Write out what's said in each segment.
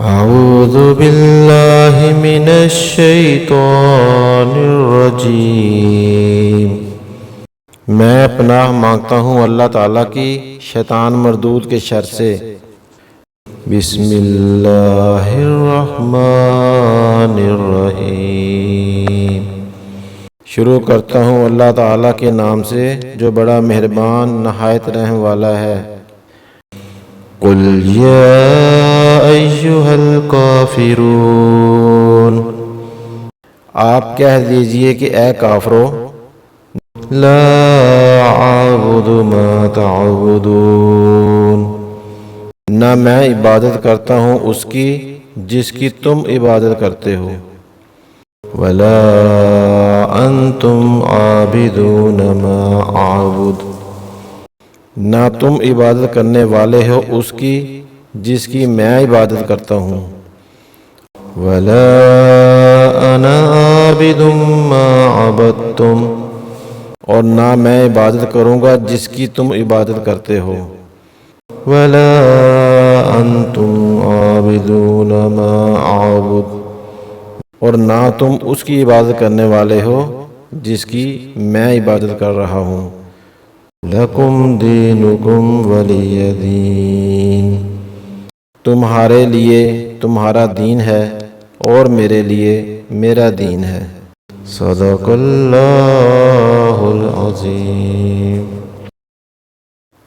اعوذ باللہ من الشیطان الرجیم۔ میں پناہ مانگتا ہوں اللہ تعالیٰ کی شیطان مردود کے شر سے۔ بسم اللہ الرحمن الرحیم۔ شروع کرتا ہوں اللہ تعالیٰ کے نام سے جو بڑا مہربان نہایت رحم والا ہے۔ قل یا ایھا الکافرون، آپ کہہ دیجئے کہ اے کافرو، لا اعبد ما تعبدون، نہ میں عبادت کرتا ہوں اس کی جس کی تم عبادت کرتے ہو، ولا انتم عابدون ما اعبد، نہ تم عبادت کرنے والے ہو اس کی جس کی میں عبادت کرتا ہوں، ولا انا عابد ما عبدتم، اور نہ میں عبادت کروں گا جس کی تم عبادت کرتے ہو، ولا انتم عابدون ما اعبد، اور نہ تم اس کی عبادت کرنے والے ہو جس کی میں عبادت کر رہا ہوں۔ لکم دینکم ولی دین، تمہارے لیے تمہارا دین ہے اور میرے لیے میرا دین ہے۔ صدق اللہ العظیم۔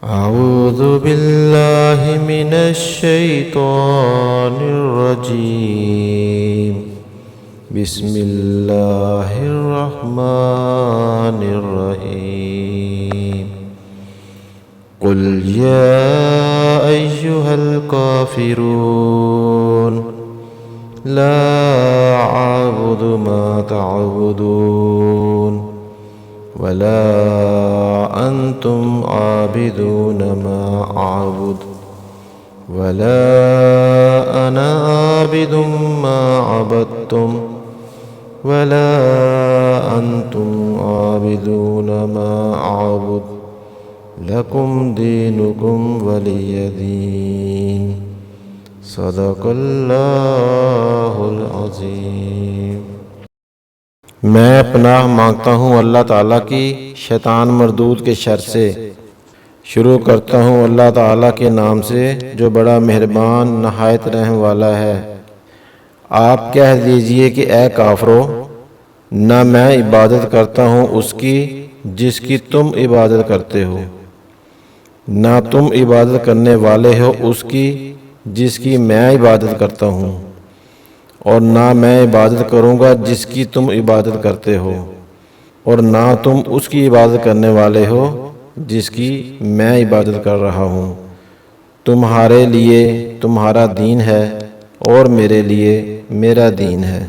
اعوذ باللہ من الشیطان الرجیم۔ بسم اللہ الرحمن الرحیم۔ قل یا ایھا الکافرون، لا اعبد ما تعبدون، ولا انتم عابدون ما اعبد، ولا انا عابد ما عبدتم، ولا انتم عابدون ما اعبد، لکم دینکم ولی دین۔ صدق اللہ العظیم۔ میں پناہ مانگتا ہوں اللہ تعالیٰ کی شیطان مردود کے شر سے۔ شروع کرتا ہوں اللہ تعالیٰ کے نام سے جو بڑا مہربان نہایت رحم والا ہے۔ آپ کہہ دیجئے کہ اے کافرو، نہ میں عبادت کرتا ہوں اس کی جس کی تم عبادت کرتے ہو، نہ تم عبادت کرنے والے ہو اس کی جس کی میں عبادت کرتا ہوں، اور نہ میں عبادت کروں گا جس کی تم عبادت کرتے ہو، اور نہ تم اس کی عبادت کرنے والے ہو جس کی میں عبادت کر رہا ہوں۔ تمہارے لیے تمہارا دین ہے اور میرے لیے میرا دین ہے۔